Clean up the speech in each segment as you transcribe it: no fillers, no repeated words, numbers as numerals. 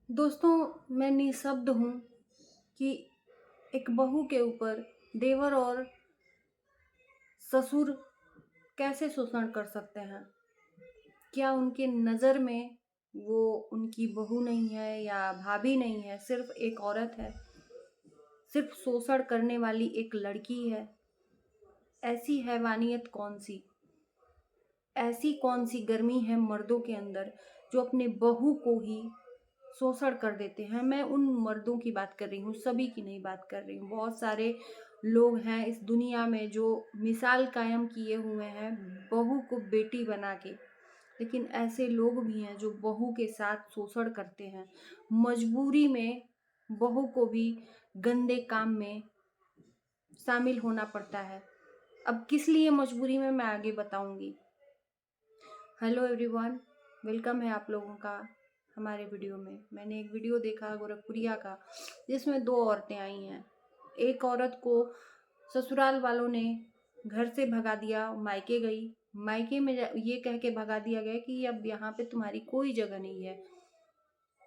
दोस्तों, मैं निःशब्द हूँ कि एक बहू के ऊपर देवर और ससुर कैसे शोषण कर सकते हैं। क्या उनके नज़र में वो उनकी बहू नहीं है या भाभी नहीं है, सिर्फ एक औरत है, सिर्फ शोषण करने वाली एक लड़की है। ऐसी हैवानियत कौन सी, ऐसी कौन सी गर्मी है मर्दों के अंदर जो अपने बहू को ही शोषण कर देते हैं। मैं उन मर्दों की बात कर रही हूँ, सभी की नहीं बात कर रही हूँ। बहुत सारे लोग हैं इस दुनिया में जो मिसाल कायम किए हुए हैं बहू को बेटी बना के, लेकिन ऐसे लोग भी हैं जो बहू के साथ शोषण करते हैं। मजबूरी में बहू को भी गंदे काम में शामिल होना पड़ता है। अब किस लिए मजबूरी में, मैं आगे बताऊंगी। हेलो एवरीवन, वेलकम है आप लोगों का हमारे वीडियो में। मैंने एक वीडियो देखा गोरखपुरिया का, जिसमें दो औरतें आई हैं। एक औरत को ससुराल वालों ने घर से भगा दिया, मायके गई। मायके में ये कह के भगा दिया गया कि अब यहाँ पे तुम्हारी कोई जगह नहीं है,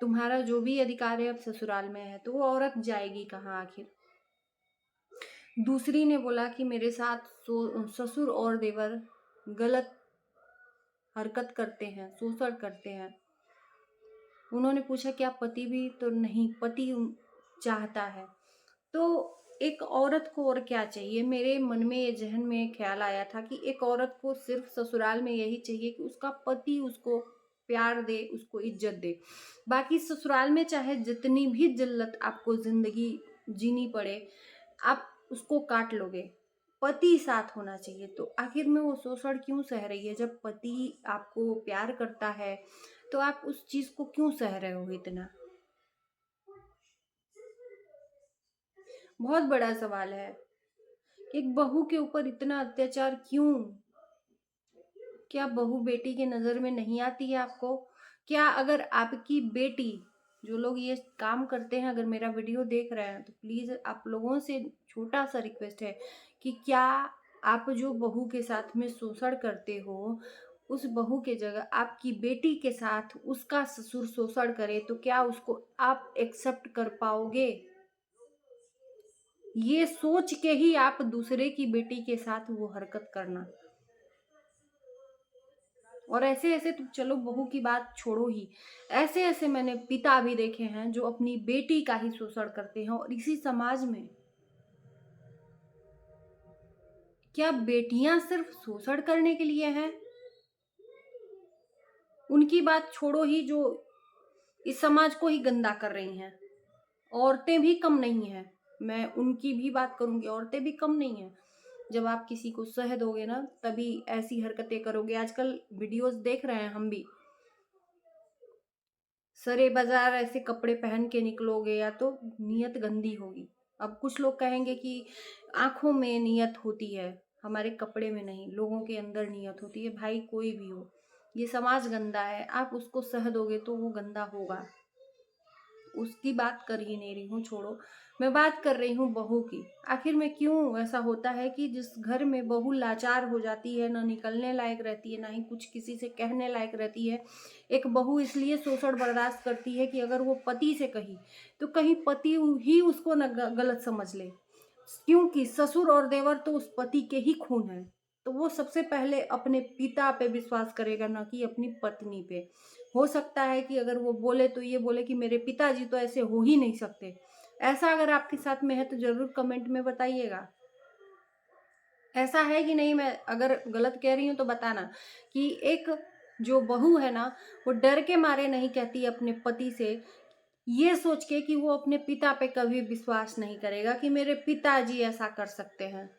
तुम्हारा जो भी अधिकार है अब ससुराल में है। तो वो औरत जाएगी कहाँ आखिर। दूसरी ने बोला कि मेरे साथ ससुर और देवर गलत हरकत करते हैं, शोषण करते हैं। उन्होंने पूछा क्या पति भी? तो नहीं, पति चाहता है। तो एक औरत को और क्या चाहिए? मेरे मन में ये जहन में ख्याल आया था कि एक औरत को सिर्फ ससुराल में यही चाहिए कि उसका पति उसको प्यार दे, उसको इज्जत दे। बाकी ससुराल में चाहे जितनी भी जिल्लत आपको जिंदगी जीनी पड़े, आप उसको काट लोगे। पति साथ होना चाहिए। तो आखिर में वो शोषण क्यों सह रही है? जब पति आपको प्यार करता है तो आप उस चीज को क्यों सह रहे हो इतना? बहुत बड़ा सवाल है। एक बहू के ऊपर इतना अत्याचार क्यों? क्या बहू बेटी के नजर में नहीं आती है आपको? क्या अगर आपकी बेटी, जो लोग ये काम करते हैं, अगर मेरा वीडियो देख रहे हैं तो प्लीज आप लोगों से छोटा सा रिक्वेस्ट है कि क्या आप जो बहू के साथ में शोषण करते हो, उस बहू के जगह आपकी बेटी के साथ उसका ससुर शोषण करे तो क्या उसको आप एक्सेप्ट कर पाओगे? ये सोच के ही आप दूसरे की बेटी के साथ वो हरकत करना। और ऐसे ऐसे तो चलो बहू की बात छोड़ो ही, ऐसे ऐसे मैंने पिता भी देखे हैं जो अपनी बेटी का ही शोषण करते हैं। और इसी समाज में क्या बेटियां सिर्फ शोषण करने के लिए हैं? उनकी बात छोड़ो ही, जो इस समाज को ही गंदा कर रही हैं। औरतें भी कम नहीं हैं, मैं उनकी भी बात करूंगी। औरतें भी कम नहीं हैं। जब आप किसी को सह दोगे ना, तभी ऐसी हरकतें करोगे। आजकल वीडियोस देख रहे हैं हम भी, सरे बाजार ऐसे कपड़े पहन के निकलोगे या तो नीयत गंदी होगी। अब कुछ लोग कहेंगे कि आंखों में नीयत होती है, हमारे कपड़े में नहीं। लोगों के अंदर नीयत होती है। भाई कोई भी हो, ये समाज गंदा है, आप उसको सह दोगे तो वो गंदा होगा। उसकी बात कर ही नहीं रही हूँ, छोड़ो। मैं बात कर रही हूँ बहू की। आखिर में क्यों ऐसा होता है कि जिस घर में बहू लाचार हो जाती है, ना निकलने लायक रहती है, ना ही कुछ किसी से कहने लायक रहती है, एक बहू इसलिए शोषण बर्दाश्त करती है कि अगर वो पति से कही तो कहीं पति ही उसको न गलत समझ ले। क्योंकि ससुर और देवर तो उस पति के ही खून है। तो वो सबसे पहले अपने पिता पे विश्वास करेगा, ना कि अपनी पत्नी पे। हो सकता है कि अगर वो बोले तो ये बोले कि मेरे पिताजी तो ऐसे हो ही नहीं सकते। ऐसा अगर आपके साथ में है तो जरूर कमेंट में बताइएगा। ऐसा है कि नहीं? मैं अगर गलत कह रही हूँ तो बताना। कि एक जो बहू है ना, वो डर के मारे नहीं कहती अपने पति से, ये सोच के कि वो अपने पिता पे कभी विश्वास नहीं करेगा कि मेरे पिताजी ऐसा कर सकते हैं।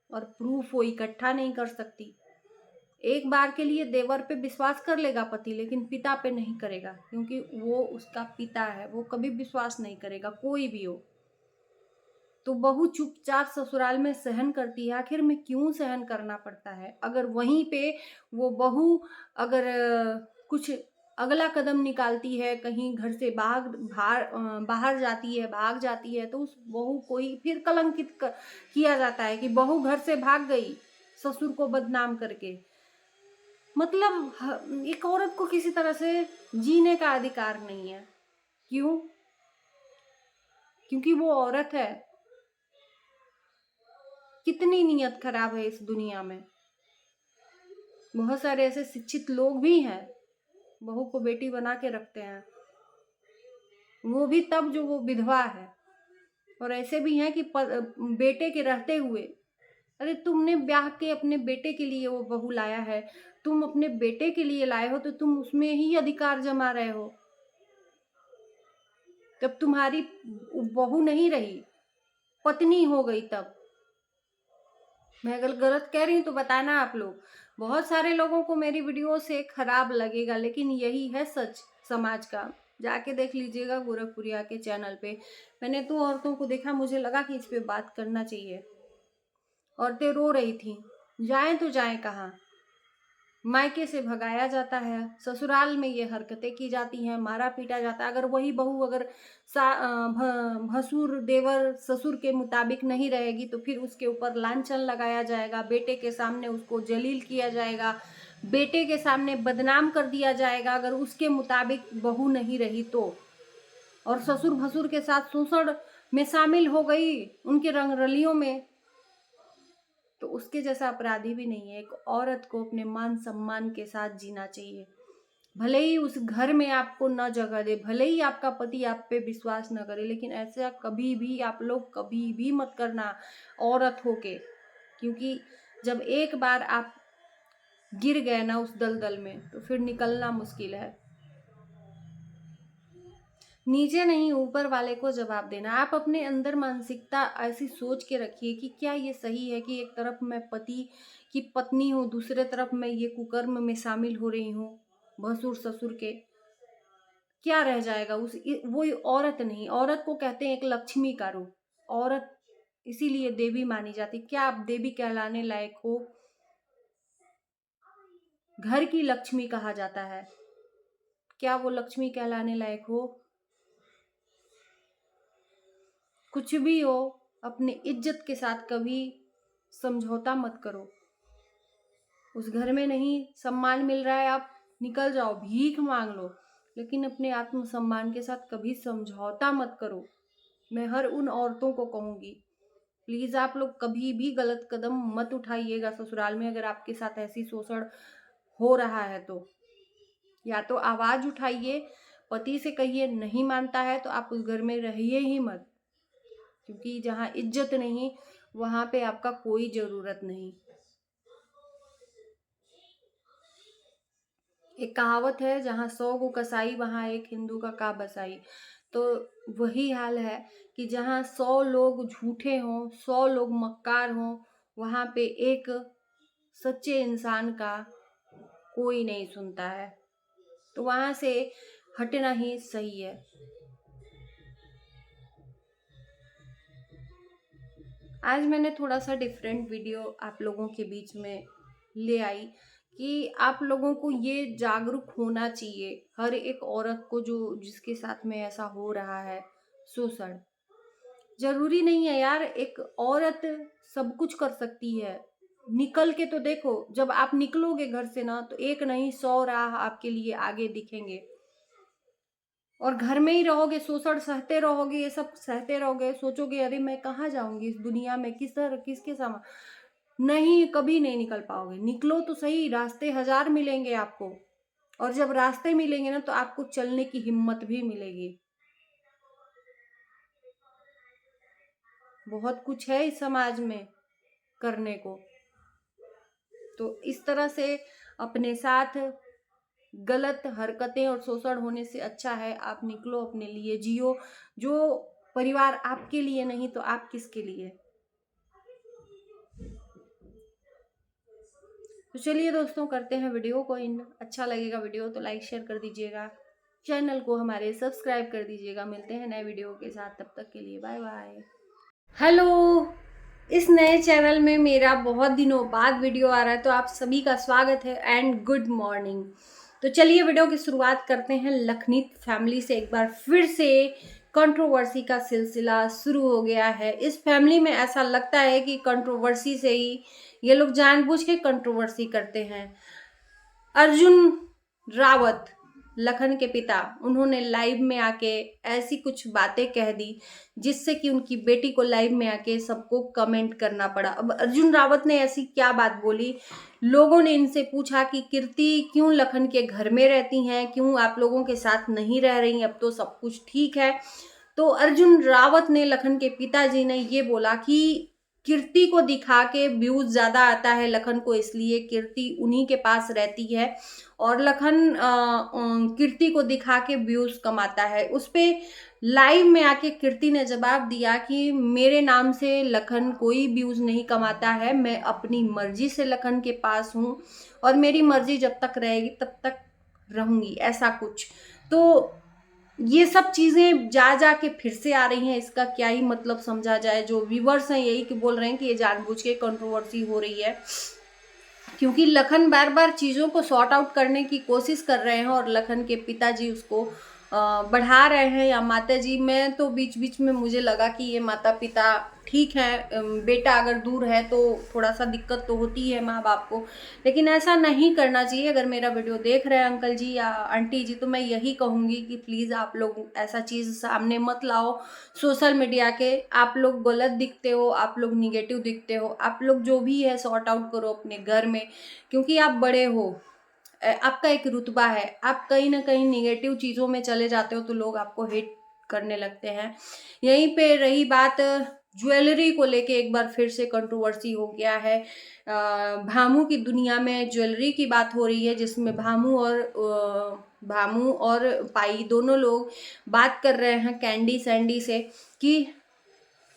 और प्रूफ वो इकट्ठा नहीं कर सकती। एक बार के लिए देवर पे विश्वास कर लेगा पति, लेकिन पिता पे नहीं करेगा, क्योंकि वो उसका पिता है। वो कभी विश्वास नहीं करेगा, कोई भी हो। तो बहू चुपचाप ससुराल में सहन करती है। आखिर में क्यों सहन करना पड़ता है? अगर वहीं पे वो बहू अगर कुछ अगला कदम निकालती है, कहीं घर से बाहर जाती है, भाग जाती है, तो उस बहू को ही फिर किया जाता है कि बहू घर से भाग गई ससुर को बदनाम करके। मतलब एक औरत को किसी तरह से जीने का अधिकार नहीं है। क्यों? क्योंकि वो औरत है। कितनी नीयत खराब है इस दुनिया में। बहुत सारे ऐसे शिक्षित लोग भी हैं, बहू को बेटी बना के रखते हैं, वो भी तब जो वो विधवा है। और ऐसे भी हैं कि बेटे के रहते हुए, अरे तुमने ब्याह के अपने बेटे के लिए वो बहू लाया है, तुम अपने बेटे के लिए लाए हो तो तुम उसमें ही अधिकार जमा रहे हो। जब तुम्हारी बहू नहीं रही, पत्नी हो गई, तब मैं अगर गलत कह रही हूँ तो बताना आप लोग। बहुत सारे लोगों को मेरी वीडियो से खराब लगेगा, लेकिन यही है सच समाज का। जाके देख लीजिएगा गोरखपुरिया के चैनल पे। मैंने तो औरतों को देखा, मुझे लगा कि इस पे बात करना चाहिए। औरतें रो रही थी, जाएं तो जाएं कहाँ। मायके से भगाया जाता है, ससुराल में ये हरकतें की जाती हैं, मारा पीटा जाता है। अगर वही बहू अगर भसुर देवर ससुर के मुताबिक नहीं रहेगी तो फिर उसके ऊपर लांछन लगाया जाएगा, बेटे के सामने उसको जलील किया जाएगा, बेटे के सामने बदनाम कर दिया जाएगा अगर उसके मुताबिक बहू नहीं रही तो। और ससुर भसुर के साथ शोषण में शामिल हो गई, उनके रंगरलियों में, तो उसके जैसा अपराधी भी नहीं है। एक औरत को अपने मान सम्मान के साथ जीना चाहिए। भले ही उस घर में आपको न जगह दे, भले ही आपका पति आप पे विश्वास न करे, लेकिन ऐसा कभी भी आप लोग कभी भी मत करना औरत होके। क्योंकि जब एक बार आप गिर गए ना उस दलदल में, तो फिर निकलना मुश्किल है। नीचे नहीं, ऊपर वाले को जवाब देना। आप अपने अंदर मानसिकता ऐसी सोच के रखिए कि क्या ये सही है कि एक तरफ मैं पति की पत्नी हूँ, दूसरे तरफ मैं ये कुकर्म में शामिल हो रही हूँ भसुर ससुर के। क्या रह जाएगा उस वो औरत नहीं, औरत को कहते हैं एक लक्ष्मी का रूप। औरत इसीलिए देवी मानी जाती। क्या आप देवी कहलाने लायक हो? घर की लक्ष्मी कहा जाता है, क्या वो लक्ष्मी कहलाने लायक हो? कुछ भी हो, अपने इज्जत के साथ कभी समझौता मत करो। उस घर में नहीं सम्मान मिल रहा है, आप निकल जाओ, भीख मांग लो, लेकिन अपने आत्मसम्मान के साथ कभी समझौता मत करो। मैं हर उन औरतों को कहूंगी, प्लीज आप लोग कभी भी गलत कदम मत उठाइएगा ससुराल में। अगर आपके साथ ऐसी शोषण हो रहा है तो या तो आवाज उठाइए, पति से कहिए नहीं मानता है तो आप उस घर में रहिए ही मत। क्योंकि जहाँ इज्जत नहीं, वहां पे आपका कोई जरूरत नहीं। एक कहावत है, जहाँ 100 को कसाई वहां एक हिंदू का का बसाई। तो वही हाल है कि जहाँ 100 लोग झूठे हों, 100 लोग मक्कार हों, वहां पे एक सच्चे इंसान का कोई नहीं सुनता है। तो वहां से हटना ही सही है। आज मैंने थोड़ा सा डिफरेंट वीडियो आप लोगों के बीच में ले आई कि आप लोगों को ये जागरूक होना चाहिए, हर एक औरत को जो जिसके साथ में ऐसा हो रहा है शोषण। जरूरी नहीं है यार, एक औरत सब कुछ कर सकती है। निकल के तो देखो, जब आप निकलोगे घर से ना, तो एक नहीं 100 राह आपके लिए आगे दिखेंगे। और घर में ही रहोगे, शोषण सहते रहोगे, ये सब सहते रहोगे, सोचोगे अरे मैं कहाँ जाऊंगी इस दुनिया में, किस तरह किसके सामने, नहीं, कभी नहीं निकल पाओगे। निकलो तो सही, रास्ते हजार मिलेंगे आपको। और जब रास्ते मिलेंगे ना, तो आपको चलने की हिम्मत भी मिलेगी। बहुत कुछ है इस समाज में करने को। तो इस तरह से अपने साथ गलत हरकतें और शोषण होने से अच्छा है आप निकलो, अपने लिए जियो। जो परिवार आपके लिए नहीं तो आप किसके लिए? तो चलिए दोस्तों, करते हैं वीडियो को इन। अच्छा लगेगा वीडियो तो लाइक शेयर कर दीजिएगा, चैनल को हमारे सब्सक्राइब कर दीजिएगा। मिलते हैं नए वीडियो के साथ, तब तक के लिए बाय बाय। हेलो, इस नए चैनल में मेरा बहुत दिनों बाद वीडियो आ रहा है, तो आप सभी का स्वागत है एंड गुड मॉर्निंग। तो चलिए वीडियो की शुरुआत करते हैं। लखनीत फैमिली से एक बार फिर से कंट्रोवर्सी का सिलसिला शुरू हो गया है। इस फैमिली में ऐसा लगता है कि कंट्रोवर्सी से ही ये लोग जानबूझ के कंट्रोवर्सी करते हैं। अर्जुन रावत, लखन के पिता, उन्होंने लाइव में आके ऐसी कुछ बातें कह दी जिससे कि उनकी बेटी को लाइव में आके सबको कमेंट करना पड़ा। अब अर्जुन रावत ने ऐसी क्या बात बोली, लोगों ने इनसे पूछा कि कीर्ति क्यों लखन के घर में रहती हैं, क्यों आप लोगों के साथ नहीं रह रही, अब तो सब कुछ ठीक है। तो अर्जुन रावत ने, लखन के पिताजी ने ये बोला कि कीर्ति को दिखा के व्यूज ज्यादा आता है लखन को, इसलिए कीर्ति उन्हीं के पास रहती है और लखन कीर्ति को दिखा के व्यूज कमाता है। उस पे लाइव में आके कीर्ति ने जवाब दिया कि मेरे नाम से लखन कोई व्यूज नहीं कमाता है, मैं अपनी मर्जी से लखन के पास हूँ और मेरी मर्जी जब तक रहेगी तब तक रहूंगी, ऐसा कुछ। तो ये सब चीजें जा जा के फिर से आ रही हैं, इसका क्या ही मतलब समझा जाए। जो व्यूवर्स हैं यही कि बोल रहे हैं कि ये जानबूझ के कंट्रोवर्सी हो रही है, क्योंकि लखन बार बार चीजों को सॉर्ट आउट करने की कोशिश कर रहे हैं और लखन के पिताजी उसको बढ़ा रहे हैं या माता जी। मैं तो बीच बीच में मुझे लगा कि ये माता पिता ठीक है, बेटा अगर दूर है तो थोड़ा सा दिक्कत तो होती है माँ बाप को, लेकिन ऐसा नहीं करना चाहिए। अगर मेरा वीडियो देख रहे हैं अंकल जी या आंटी जी, तो मैं यही कहूँगी कि प्लीज़ आप लोग ऐसा चीज़ सामने मत लाओ सोशल मीडिया के। आप लोग गलत दिखते हो, आप लोग निगेटिव दिखते हो, आप लोग जो भी है सॉर्ट आउट करो अपने घर में, क्योंकि आप बड़े हो, आपका एक रुतबा है। आप कहीं ना कहीं निगेटिव चीज़ों में चले जाते हो तो लोग आपको हेट करने लगते हैं। यहीं पे रही बात ज्वेलरी को लेके, एक बार फिर से कंट्रोवर्सी हो गया है। भामू की दुनिया में ज्वेलरी की बात हो रही है, जिसमें भामू और पाई दोनों लोग बात कर रहे हैं कैंडी सैंडी से कि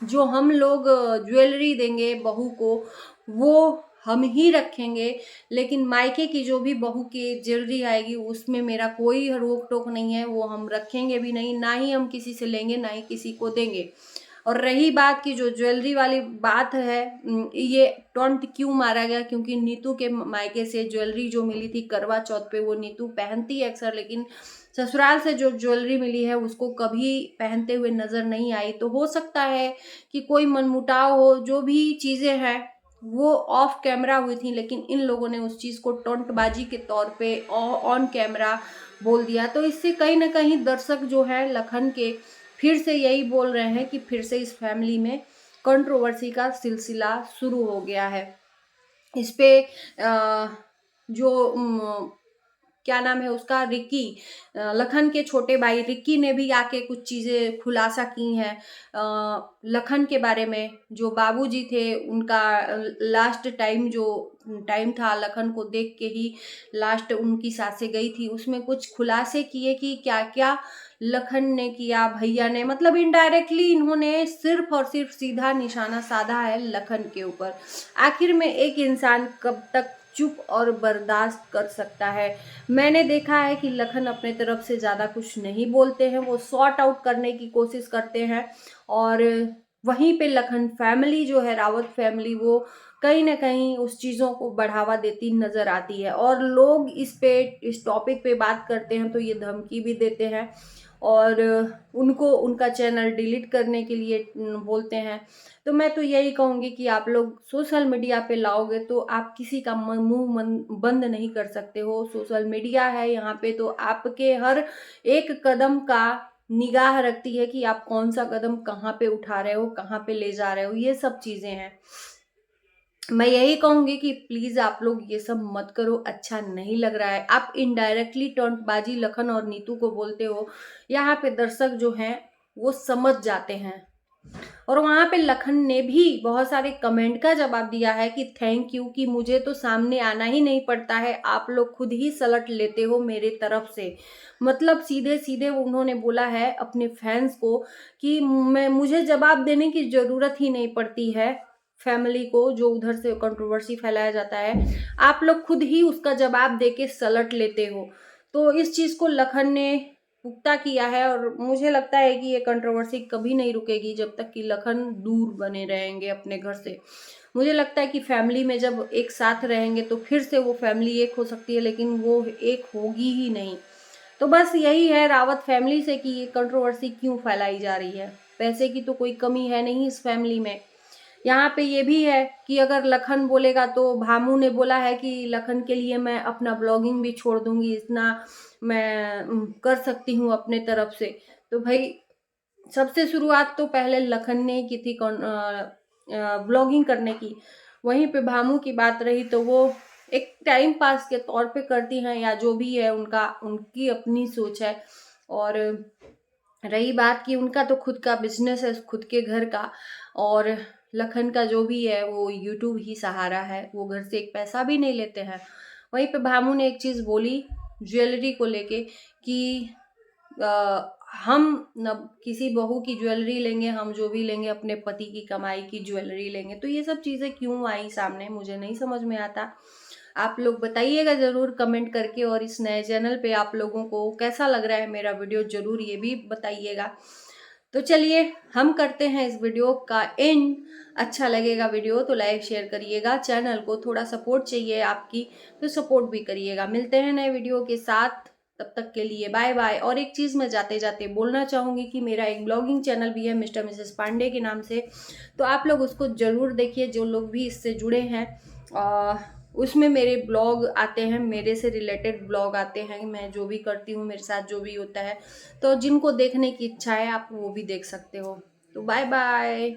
जो हम लोग ज्वेलरी देंगे बहू को वो हम ही रखेंगे, लेकिन मायके की जो भी बहू की ज्वेलरी आएगी उसमें मेरा कोई रोक टोक नहीं है, वो हम रखेंगे भी नहीं, ना ही हम किसी से लेंगे ना ही किसी को देंगे। और रही बात की जो ज्वेलरी वाली बात है, ये टॉन्ट क्यों मारा गया, क्योंकि नीतू के मायके से ज्वेलरी जो मिली थी करवा चौथ पे वो नीतू पहनती है अक्सर, लेकिन ससुराल से जो ज्वेलरी मिली है उसको कभी पहनते हुए नजर नहीं आई। तो हो सकता है कि कोई मनमुटाव हो, जो भी चीजें हैं वो ऑफ कैमरा हुई थी, लेकिन इन लोगों ने उस चीज को टोंटबाजी के तौर पे ऑन कैमरा बोल दिया। तो इससे कहीं ना कहीं दर्शक जो है लखन के फिर से यही बोल रहे हैं कि फिर से इस फैमिली में कंट्रोवर्सी का सिलसिला शुरू हो गया है। इस पे जो क्या नाम है उसका, रिक्की, लखन के छोटे भाई रिक्की ने भी आके कुछ चीज़ें खुलासा की हैं लखन के बारे में। जो बाबूजी थे उनका लास्ट टाइम जो टाइम था, लखन को देख के ही लास्ट उनकी सांसें गई थी, उसमें कुछ खुलासे किए कि क्या क्या लखन ने किया, भैया ने, मतलब इनडायरेक्टली इन्होंने सिर्फ और सिर्फ सीधा निशाना साधा है लखन के ऊपर। आखिर में एक इंसान कब तक चुप और बर्दाश्त कर सकता है। मैंने देखा है कि लखन अपने तरफ से ज़्यादा कुछ नहीं बोलते हैं, वो सॉर्ट आउट करने की कोशिश करते हैं और वहीं पे लखन फैमिली जो है, रावत फैमिली, वो कहीं ना कहीं उस चीज़ों को बढ़ावा देती नज़र आती है। और लोग इस टॉपिक पे बात करते हैं तो ये धमकी भी देते हैं और उनको उनका चैनल डिलीट करने के लिए बोलते हैं। तो मैं तो यही कहूँगी कि आप लोग सोशल मीडिया पे लाओगे तो आप किसी का मुंह बंद नहीं कर सकते हो। सोशल मीडिया है यहाँ पे, तो आपके हर एक कदम का निगाह रखती है कि आप कौन सा कदम कहाँ पे उठा रहे हो, कहाँ पे ले जा रहे हो, ये सब चीज़ें हैं। मैं यही कहूंगी कि प्लीज आप लोग ये सब मत करो, अच्छा नहीं लग रहा है। आप इनडायरेक्टली टोंटबाजी लखन और नीतू को बोलते हो, यहाँ पे दर्शक जो हैं वो समझ जाते हैं। और वहां पे लखन ने भी बहुत सारे कमेंट का जवाब दिया है कि थैंक यू, कि मुझे तो सामने आना ही नहीं पड़ता है, आप लोग खुद ही सलट लेते हो मेरे तरफ से। मतलब सीधे सीधे उन्होंने बोला है अपने फैंस को कि मुझे जवाब देने की जरूरत ही नहीं पड़ती है। फैमिली को जो उधर से कंट्रोवर्सी फैलाया जाता है, आप लोग खुद ही उसका जवाब देके सलट लेते हो। तो इस चीज को लखन ने पुख्ता किया है और मुझे लगता है कि ये कंट्रोवर्सी कभी नहीं रुकेगी जब तक कि लखन दूर बने रहेंगे अपने घर से। मुझे लगता है कि फैमिली में जब एक साथ रहेंगे तो फिर से वो फैमिली एक हो सकती है, लेकिन वो एक होगी ही नहीं। तो बस यही है रावत फैमिली से कि ये कंट्रोवर्सी क्यों फैलाई जा रही है। पैसे की तो कोई कमी है नहीं इस फैमिली में, यहाँ पे ये भी है कि अगर लखन बोलेगा तो भामू ने बोला है कि लखन के लिए मैं अपना ब्लॉगिंग भी छोड़ दूंगी, इतना मैं कर सकती हूँ अपने तरफ से। तो भाई सबसे शुरुआत तो पहले लखन ने की थी ब्लॉगिंग करने की। वहीं पे भामू की बात रही तो वो एक टाइम पास के तौर पे करती हैं, या जो भी है उनका, उनकी अपनी सोच है। और रही बात कि उनका तो खुद का बिजनेस है, खुद के घर का, और लखन का जो भी है वो यूट्यूब ही सहारा है, वो घर से एक पैसा भी नहीं लेते हैं। वहीं पे भामू ने एक चीज बोली ज्वेलरी को लेके कि हम न किसी बहू की ज्वेलरी लेंगे, हम जो भी लेंगे अपने पति की कमाई की ज्वेलरी लेंगे। तो ये सब चीजें क्यों आई सामने, मुझे नहीं समझ में आता। आप लोग बताइएगा जरूर कमेंट करके, और इस नए चैनल पे आप लोगों को कैसा लग रहा है मेरा वीडियो, जरूर ये भी बताइएगा। तो चलिए हम करते हैं इस वीडियो का एंड। अच्छा लगेगा वीडियो तो लाइक शेयर करिएगा, चैनल को थोड़ा सपोर्ट चाहिए आपकी तो सपोर्ट भी करिएगा। मिलते हैं नए वीडियो के साथ, तब तक के लिए बाय बाय। और एक चीज़ मैं जाते जाते बोलना चाहूँगी कि मेरा एक ब्लॉगिंग चैनल भी है मिस्टर मिसेस पांडे के नाम से, तो आप लोग उसको ज़रूर देखिए, जो लोग भी इससे जुड़े हैं। उसमें मेरे ब्लॉग आते हैं, मेरे से रिलेटेड ब्लॉग आते हैं, मैं जो भी करती हूँ, मेरे साथ जो भी होता है। तो जिनको देखने की इच्छा है आप वो भी देख सकते हो। तो बाय बाय।